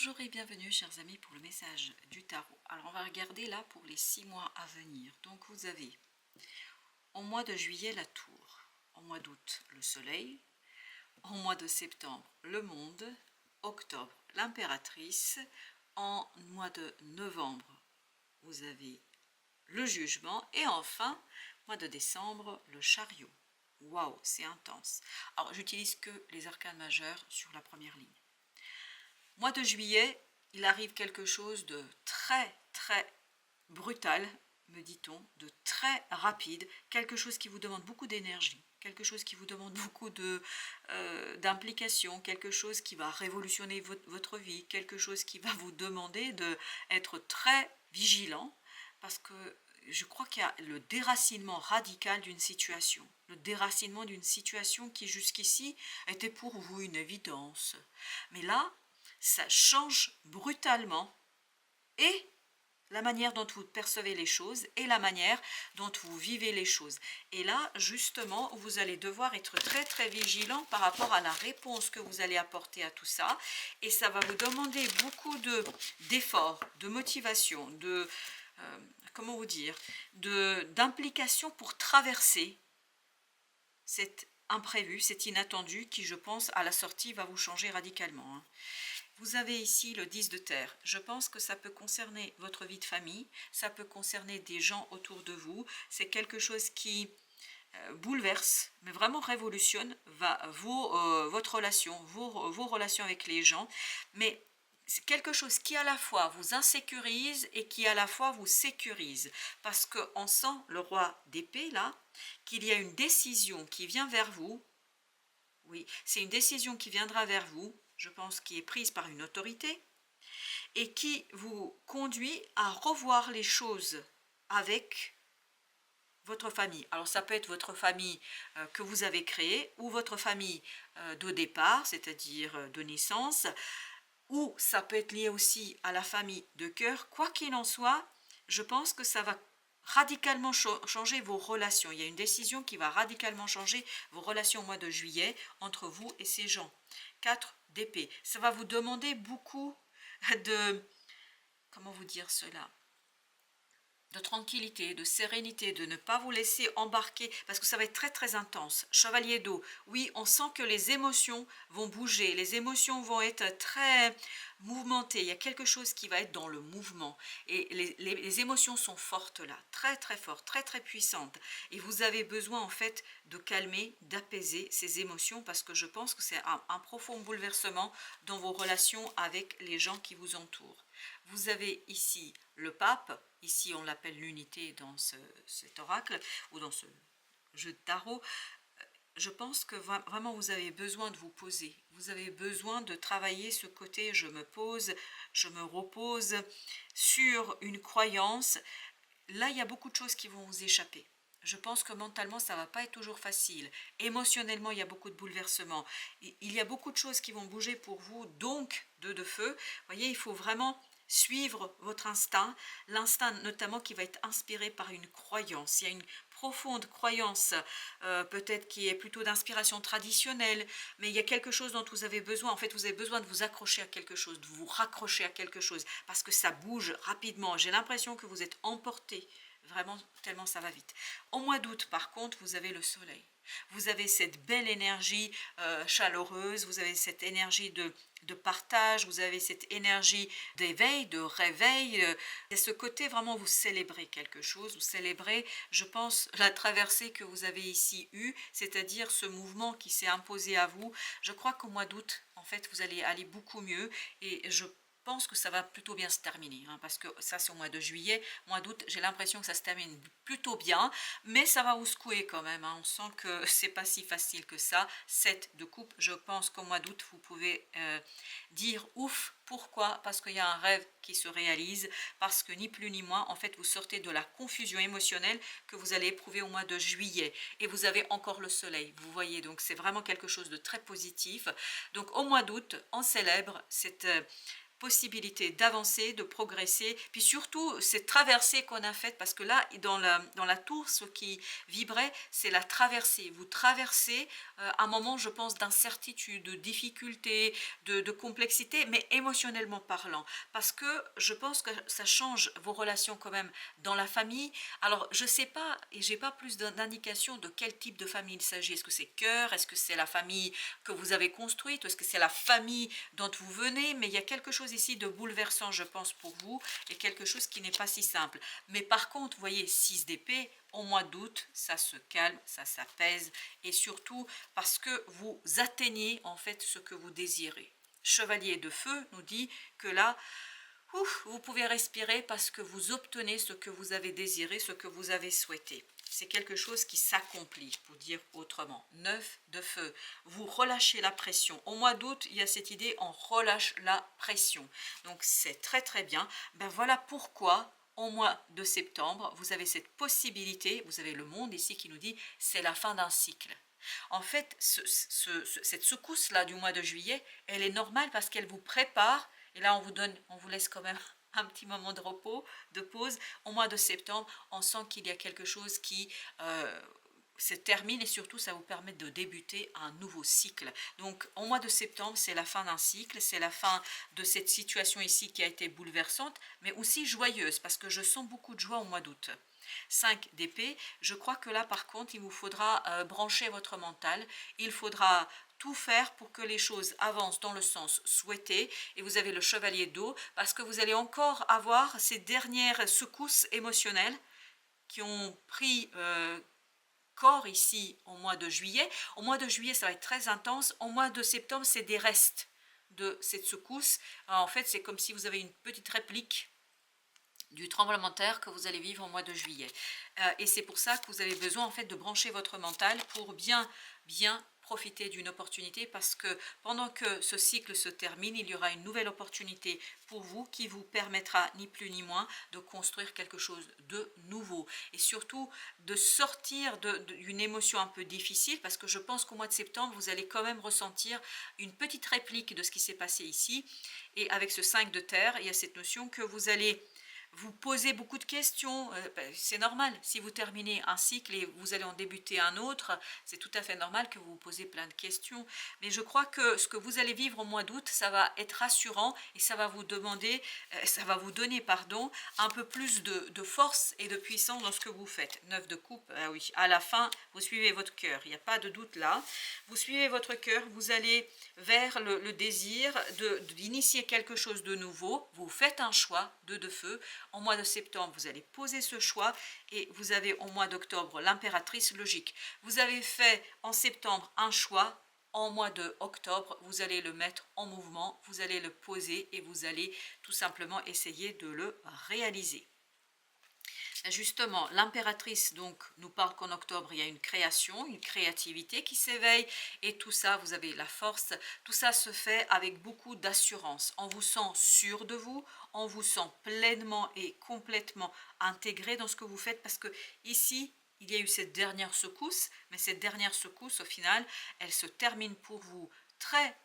Bonjour et bienvenue chers amis pour le message du tarot. Alors on va regarder là pour les 6 mois à venir. Donc vous avez au mois de juillet la tour, au mois d'août le soleil, au mois de septembre le monde, octobre l'impératrice, en mois de novembre vous avez le jugement et enfin mois de décembre le chariot. Waouh, c'est intense. Alors j'utilise que les arcanes majeurs sur la première ligne. Mois de juillet, il arrive quelque chose de très brutal, me dit-on, de très rapide, quelque chose qui vous demande beaucoup d'énergie, quelque chose qui vous demande beaucoup d'implication, quelque chose qui va révolutionner votre vie, quelque chose qui va vous demander d'être très vigilant, parce que je crois qu'il y a le déracinement radical d'une situation, le déracinement d'une situation qui jusqu'ici était pour vous une évidence. Mais là, ça change brutalement et la manière dont vous percevez les choses et la manière dont vous vivez les choses. Et là, justement, vous allez devoir être très vigilant par rapport à la réponse que vous allez apporter à tout ça. Et ça va vous demander beaucoup d'efforts, de motivation, comment vous dire, d'implication pour traverser cet imprévu, cet inattendu qui, je pense, à la sortie, va vous changer radicalement. Vous avez ici le 10 de terre. Je pense que ça peut concerner votre vie de famille, ça peut concerner des gens autour de vous. C'est quelque chose qui bouleverse, mais vraiment révolutionne votre relation, vos relations avec les gens. Mais c'est quelque chose qui à la fois vous insécurise et qui à la fois vous sécurise. Parce qu'on sent le roi d'épée là, qu'il y a une décision qui vient vers vous. Oui, c'est une décision qui viendra vers vous, je pense, qui est prise par une autorité et qui vous conduit à revoir les choses avec votre famille. Alors ça peut être votre famille que vous avez créée ou votre famille de départ, c'est-à-dire de naissance, ou ça peut être lié aussi à la famille de cœur. Quoi qu'il en soit, je pense que ça va radicalement changer vos relations. Il y a une décision qui va radicalement changer vos relations au mois de juillet entre vous et ces gens. 4 d'épée. Ça va vous demander beaucoup de, comment vous dire cela, de tranquillité, de sérénité, de ne pas vous laisser embarquer, parce que ça va être très intense. Chevalier d'eau, oui, on sent que les émotions vont bouger, les émotions vont être très mouvementées, il y a quelque chose qui va être dans le mouvement, et les émotions sont fortes là, très fortes, très puissantes, et vous avez besoin en fait de calmer, d'apaiser ces émotions, parce que je pense que c'est un profond bouleversement dans vos relations avec les gens qui vous entourent. Vous avez ici le pape, ici on l'appelle l'unité dans cet oracle ou dans ce jeu de tarot. Je pense que vraiment vous avez besoin de vous poser, vous avez besoin de travailler ce côté je me pose, je me repose sur une croyance. Là il y a beaucoup de choses qui vont vous échapper. Je pense que mentalement ça va pas être toujours facile, émotionnellement il y a beaucoup de bouleversements, il y a beaucoup de choses qui vont bouger pour vous, donc de feu. Vous voyez, il faut vraiment suivre votre instinct, l'instinct notamment qui va être inspiré par une croyance. Il y a une profonde croyance, peut-être qui est plutôt d'inspiration traditionnelle, mais il y a quelque chose dont vous avez besoin. En fait, vous avez besoin de vous accrocher à quelque chose, de vous raccrocher à quelque chose, parce que ça bouge rapidement. J'ai l'impression que vous êtes emporté, vraiment tellement ça va vite. Au mois d'août, par contre, vous avez le soleil. Vous avez cette belle énergie chaleureuse, vous avez cette énergie de partage, vous avez cette énergie d'éveil, de réveil. Il y a ce côté vraiment, vous célébrez quelque chose, vous célébrez, je pense, la traversée que vous avez ici eue, c'est-à-dire ce mouvement qui s'est imposé à vous. Je crois qu'au mois d'août, en fait, vous allez aller beaucoup mieux et je pense que ça va plutôt bien se terminer, parce que ça c'est au mois de juillet. Mois d'août, j'ai l'impression que ça se termine plutôt bien, mais ça va vous secouer quand même, on sent que c'est pas si facile que ça. 7 de coupe, je pense qu'au mois d'août vous pouvez dire ouf. Pourquoi? Parce qu'il y a un rêve qui se réalise, parce que ni plus ni moins, en fait, vous sortez de la confusion émotionnelle que vous allez éprouver au mois de juillet. Et vous avez encore le soleil, vous voyez, donc c'est vraiment quelque chose de très positif. Donc au mois d'août, on célèbre cette possibilité d'avancer, de progresser, puis surtout cette traversée qu'on a faite, parce que là, dans la tour, ce qui vibrait, c'est la traversée. Vous traversez un moment, je pense, d'incertitude, de difficulté, de complexité, mais émotionnellement parlant, parce que je pense que ça change vos relations quand même dans la famille. Alors, je sais pas, et j'ai pas plus d'indication de quel type de famille il s'agit. Est-ce que c'est cœur? Est-ce que c'est la famille que vous avez construite? Est-ce que c'est la famille dont vous venez? Mais il y a quelque chose ici de bouleversant, je pense, pour vous, et quelque chose qui n'est pas si simple. Mais par contre, vous voyez, 6 d'épée, au mois d'août, ça se calme, ça s'apaise, et surtout parce que vous atteignez en fait ce que vous désirez. Chevalier de feu nous dit que là, ouf, vous pouvez respirer parce que vous obtenez ce que vous avez désiré, ce que vous avez souhaité. C'est quelque chose qui s'accomplit, pour dire autrement. 9 de feu, vous relâchez la pression. Au mois d'août, il y a cette idée, on relâche la pression. Donc c'est très très bien. Ben voilà pourquoi au mois de septembre, vous avez cette possibilité, vous avez le monde ici qui nous dit c'est la fin d'un cycle. En fait, cette secousse-là du mois de juillet, elle est normale parce qu'elle vous prépare, et là on vous laisse quand même un petit moment de repos, de pause. Au mois de septembre, on sent qu'il y a quelque chose qui se termine, et surtout ça vous permet de débuter un nouveau cycle. Donc au mois de septembre, c'est la fin d'un cycle, c'est la fin de cette situation ici qui a été bouleversante, mais aussi joyeuse, parce que je sens beaucoup de joie au mois d'août. 5 d'épée, je crois que là par contre il vous faudra brancher votre mental, il faudra tout faire pour que les choses avancent dans le sens souhaité, et vous avez le chevalier d'eau parce que vous allez encore avoir ces dernières secousses émotionnelles qui ont pris corps ici au mois de juillet. Au mois de juillet ça va être très intense, au mois de septembre c'est des restes de cette secousse. En fait c'est comme si vous avez une petite réplique du tremblement de terre que vous allez vivre au mois de juillet. Et c'est pour ça que vous avez besoin en fait de brancher votre mental pour bien profiter d'une opportunité, parce que pendant que ce cycle se termine, il y aura une nouvelle opportunité pour vous qui vous permettra ni plus ni moins de construire quelque chose de nouveau, et surtout de sortir d'une émotion un peu difficile, parce que je pense qu'au mois de septembre, vous allez quand même ressentir une petite réplique de ce qui s'est passé ici. Et avec ce 5 de terre, il y a cette notion que vous allez vous posez beaucoup de questions, c'est normal. Si vous terminez un cycle et vous allez en débuter un autre, c'est tout à fait normal que vous vous posez plein de questions. Mais je crois que ce que vous allez vivre au mois d'août, ça va être rassurant, et ça va vous demander, ça va vous donner, pardon, un peu plus de force et de puissance dans ce que vous faites. 9 de coupe, ah oui, à la fin, vous suivez votre cœur, il n'y a pas de doute là. Vous suivez votre cœur, vous allez vers le désir d'initier quelque chose de nouveau. Vous faites un choix de feu. Au mois de septembre, vous allez poser ce choix, et vous avez au mois d'octobre l'impératrice logique. Vous avez fait en septembre un choix, en mois d'octobre, vous allez le mettre en mouvement, vous allez le poser, et vous allez tout simplement essayer de le réaliser. Justement, l'impératrice donc nous parle qu'en octobre, il y a une création, une créativité qui s'éveille, et tout ça, vous avez la force, tout ça se fait avec beaucoup d'assurance. On vous sent sûr de vous, on vous sent pleinement et complètement intégré dans ce que vous faites, parce que ici, il y a eu cette dernière secousse, mais cette dernière secousse, au final, elle se termine pour vous très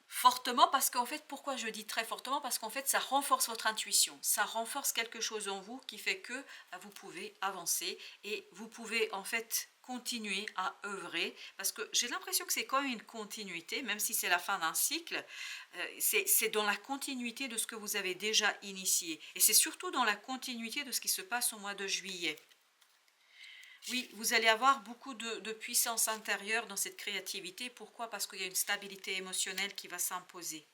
fortement, parce qu'en fait, pourquoi je dis très fortement, parce qu'en fait ça renforce votre intuition, ça renforce quelque chose en vous qui fait que vous pouvez avancer, et vous pouvez en fait continuer à œuvrer, parce que j'ai l'impression que c'est quand même une continuité, même si c'est la fin d'un cycle, c'est dans la continuité de ce que vous avez déjà initié, et c'est surtout dans la continuité de ce qui se passe au mois de juillet. Oui, vous allez avoir beaucoup de puissance intérieure dans cette créativité. Pourquoi? Parce qu'il y a une stabilité émotionnelle qui va s'imposer.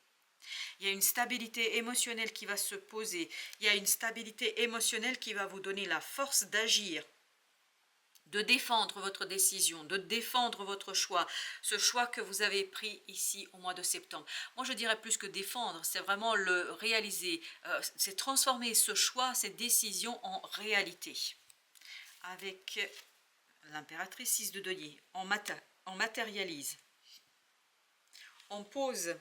Il y a une stabilité émotionnelle qui va se poser. Il y a une stabilité émotionnelle qui va vous donner la force d'agir, de défendre votre décision, de défendre votre choix, ce choix que vous avez pris ici au mois de septembre. Moi, je dirais plus que défendre, c'est vraiment le réaliser, c'est transformer ce choix, cette décision en réalité. Avec l'impératrice 6 de denier, on matérialise, on pose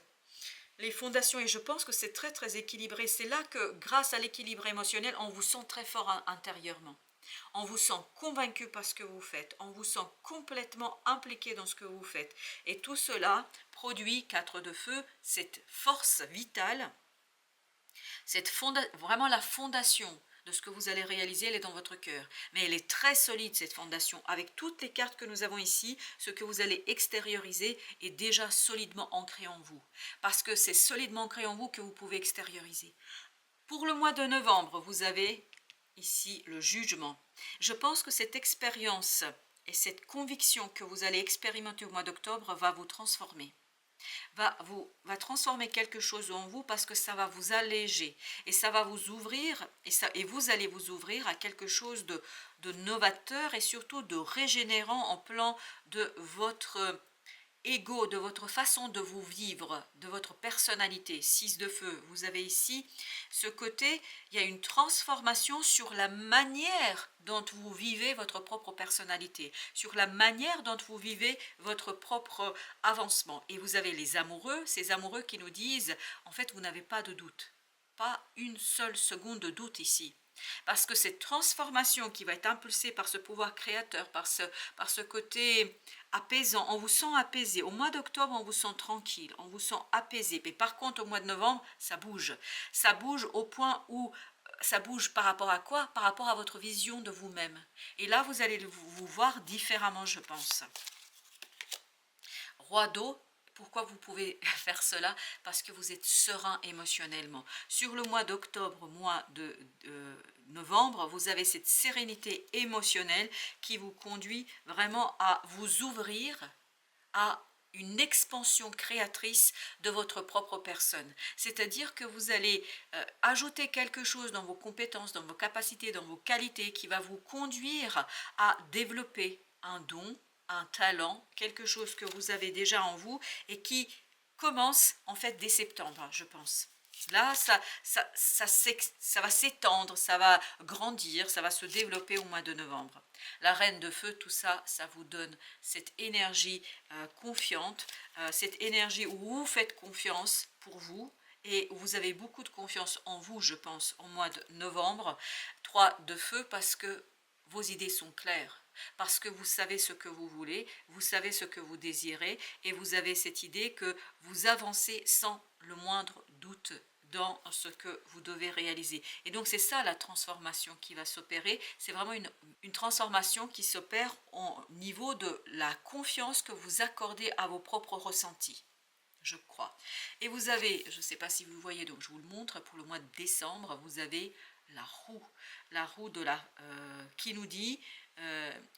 les fondations, et je pense que c'est très très équilibré. C'est là que grâce à l'équilibre émotionnel, on vous sent très fort intérieurement, on vous sent convaincu par ce que vous faites, on vous sent complètement impliqué dans ce que vous faites, et tout cela produit 4 de feu, cette force vitale Vraiment la fondation de ce que vous allez réaliser, elle est dans votre cœur. Mais elle est très solide, cette fondation. Avec toutes les cartes que nous avons ici, ce que vous allez extérioriser est déjà solidement ancré en vous. Parce que c'est solidement ancré en vous que vous pouvez extérioriser. Pour le mois de novembre, vous avez ici le jugement. Je pense que cette expérience et cette conviction que vous allez expérimenter au mois d'octobre va vous transformer. Va transformer quelque chose en vous parce que ça va vous alléger et ça va vous ouvrir et vous allez vous ouvrir à quelque chose de novateur et surtout de régénérant en plan de votre ego, de votre façon de vous vivre, de votre personnalité. 6 de feu, vous avez ici ce côté, il y a une transformation sur la manière dont vous vivez votre propre personnalité, sur la manière dont vous vivez votre propre avancement. Et vous avez les amoureux, ces amoureux qui nous disent, en fait, vous n'avez pas de doute, pas une seule seconde de doute ici. Parce que cette transformation qui va être impulsée par ce pouvoir créateur, par ce côté apaisant, on vous sent apaisé. Au mois d'octobre, on vous sent tranquille, on vous sent apaisé. Mais par contre, au mois de novembre, ça bouge. Ça bouge au point où ça bouge par rapport à quoi? Par rapport à votre vision de vous-même. Et là, vous allez vous voir différemment, je pense. Roi d'eau, pourquoi vous pouvez faire cela? Parce que vous êtes serein émotionnellement. Sur le mois d'octobre, mois de novembre, vous avez cette sérénité émotionnelle qui vous conduit vraiment à vous ouvrir à une expansion créatrice de votre propre personne. C'est-à-dire que vous allez ajouter quelque chose dans vos compétences, dans vos capacités, dans vos qualités qui va vous conduire à développer un don, un talent, quelque chose que vous avez déjà en vous et qui commence en fait dès septembre, je pense. Là, ça va s'étendre, ça va grandir, ça va se développer au mois de novembre. La reine de feu, tout ça, ça vous donne cette énergie confiante, cette énergie où vous faites confiance pour vous et où vous avez beaucoup de confiance en vous, je pense, au mois de novembre. 3 de feu parce que vos idées sont claires, parce que vous savez ce que vous voulez, vous savez ce que vous désirez et vous avez cette idée que vous avancez sans le moindre doute dans ce que vous devez réaliser. Et donc c'est ça la transformation qui va s'opérer, c'est vraiment une transformation qui s'opère au niveau de la confiance que vous accordez à vos propres ressentis, je crois. Et vous avez, je ne sais pas si vous voyez, donc je vous le montre, pour le mois de décembre, vous avez la roue de qui nous dit,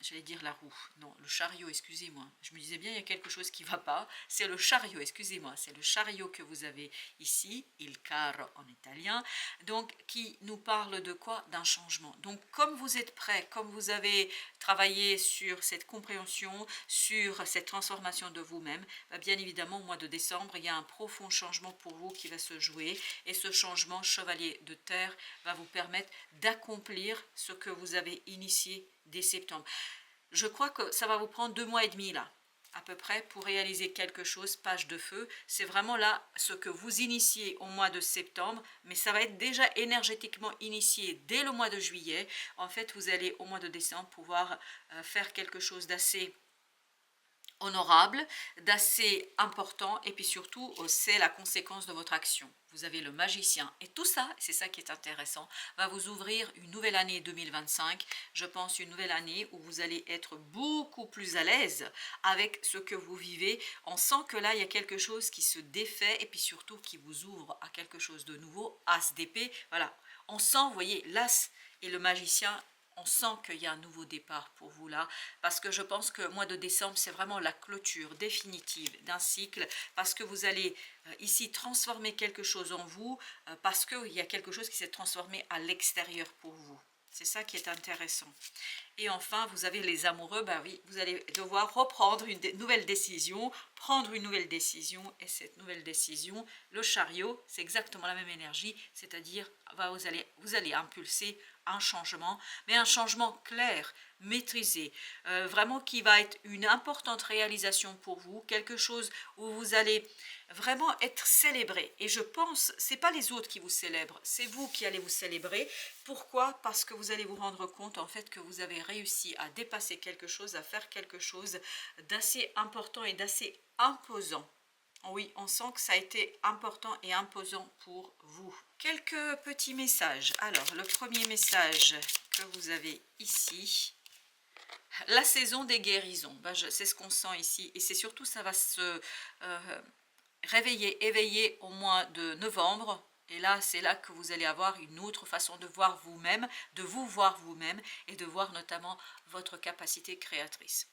j'allais dire la roue, non, le chariot, excusez-moi, je me disais bien il y a quelque chose qui ne va pas, c'est le chariot, excusez-moi, c'est le chariot que vous avez ici, il carro en italien, donc qui nous parle de quoi? D'un changement. Donc comme vous êtes prêt, comme vous avez travaillé sur cette compréhension, sur cette transformation de vous-même, bien évidemment au mois de décembre, il y a un profond changement pour vous qui va se jouer et ce changement chevalier de terre va vous permettre d'accomplir ce que vous avez initié dès septembre. Je crois que ça va vous prendre 2 mois et demi là, à peu près, pour réaliser quelque chose, page de feu. C'est vraiment là ce que vous initiez au mois de septembre, mais ça va être déjà énergétiquement initié dès le mois de juillet. En fait, vous allez au mois de décembre pouvoir faire quelque chose d'assez honorable, d'assez important et puis surtout c'est la conséquence de votre action. Vous avez le magicien et tout ça, c'est ça qui est intéressant, va vous ouvrir une nouvelle année 2025, je pense une nouvelle année où vous allez être beaucoup plus à l'aise avec ce que vous vivez. On sent que là il y a quelque chose qui se défait et puis surtout qui vous ouvre à quelque chose de nouveau. As d'épée, voilà, on sent, vous voyez, l'as et le magicien. On sent qu'il y a un nouveau départ pour vous là, parce que je pense que le mois de décembre, c'est vraiment la clôture définitive d'un cycle, parce que vous allez ici transformer quelque chose en vous, parce qu'il y a quelque chose qui s'est transformé à l'extérieur pour vous. C'est ça qui est intéressant. Et enfin, vous avez les amoureux, ben oui, vous allez devoir reprendre une nouvelle décision, prendre une nouvelle décision, et cette nouvelle décision, le chariot, c'est exactement la même énergie, c'est-à-dire vous allez impulser un changement, mais un changement clair, maîtrisé, vraiment qui va être une importante réalisation pour vous, quelque chose où vous allez vraiment être célébré. Et je pense, c'est pas les autres qui vous célèbrent, c'est vous qui allez vous célébrer. Pourquoi? Parce que vous allez vous rendre compte en fait que vous avez réussi à dépasser quelque chose, à faire quelque chose d'assez important et d'assez imposant Oui, on sent que ça a été important et imposant pour vous. Quelques petits messages. Alors, le premier message que vous avez ici, la saison des guérisons. Ben, c'est ce qu'on sent ici. Et c'est surtout, ça va se réveiller, éveiller au mois de novembre. Et là, c'est là que vous allez avoir une autre façon de voir vous-même, de vous voir vous-même et de voir notamment votre capacité créatrice.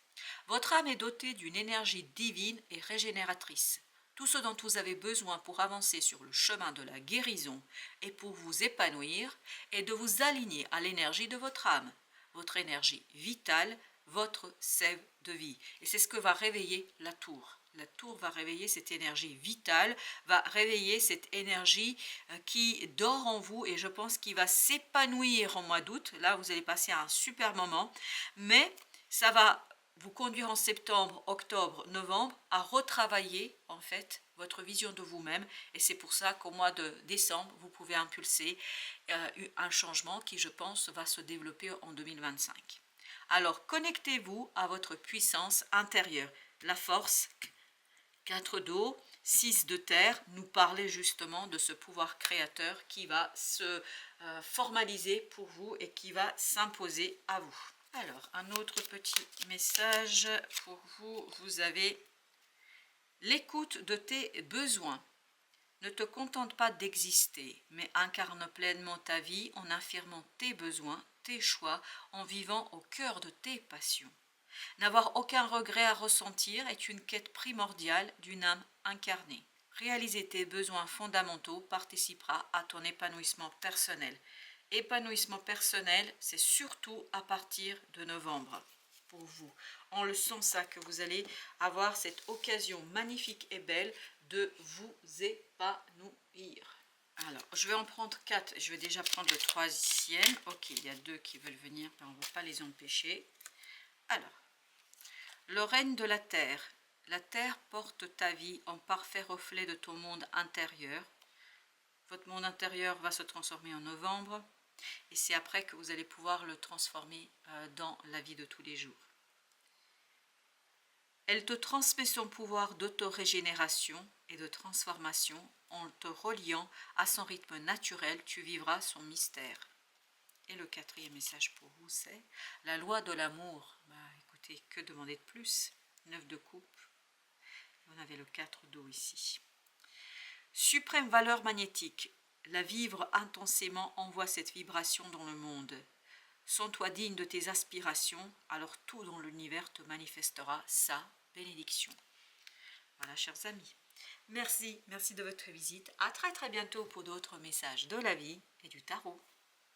Votre âme est dotée d'une énergie divine et régénératrice. Tout ce dont vous avez besoin pour avancer sur le chemin de la guérison et pour vous épanouir est de vous aligner à l'énergie de votre âme, votre énergie vitale, votre sève de vie. Et c'est ce que va réveiller la tour. La tour va réveiller cette énergie vitale, va réveiller cette énergie qui dort en vous et je pense qu'il va s'épanouir en mois d'août. Là, vous allez passer un super moment, mais ça va vous conduire en septembre, octobre, novembre à retravailler en fait votre vision de vous-même et c'est pour ça qu'au mois de décembre, vous pouvez impulser un changement qui, je pense, va se développer en 2025. Alors, connectez-vous à votre puissance intérieure. La force, 4 d'eau, 6 de terre, nous parlait justement de ce pouvoir créateur qui va se formaliser pour vous et qui va s'imposer à vous. Alors, un autre petit message pour vous. Vous avez l'écoute de tes besoins. Ne te contente pas d'exister, mais incarne pleinement ta vie en affirmant tes besoins, tes choix, en vivant au cœur de tes passions. N'avoir aucun regret à ressentir est une quête primordiale d'une âme incarnée. Réaliser tes besoins fondamentaux participera à ton épanouissement personnel. Épanouissement personnel, c'est surtout à partir de novembre pour vous. On le sent ça, que vous allez avoir cette occasion magnifique et belle de vous épanouir. Alors, je vais en prendre 4. Je vais déjà prendre le troisième. Ok, il y a 2 qui veulent venir, mais on ne va pas les empêcher. Alors, le règne de la terre. La terre porte ta vie en parfait reflet de ton monde intérieur. Votre monde intérieur va se transformer en novembre. Et c'est après que vous allez pouvoir le transformer dans la vie de tous les jours. Elle te transmet son pouvoir d'autorégénération et de transformation. En te reliant à son rythme naturel, tu vivras son mystère. Et le 4e message pour vous, c'est la loi de l'amour. Écoutez, que demander de plus? 9 de coupe. On avait le 4 d'eau ici. Suprême valeur magnétique. La vivre intensément envoie cette vibration dans le monde. Sens-toi digne de tes aspirations, alors tout dans l'univers te manifestera sa bénédiction. Voilà, chers amis. Merci de votre visite. À très bientôt pour d'autres messages de la vie et du tarot.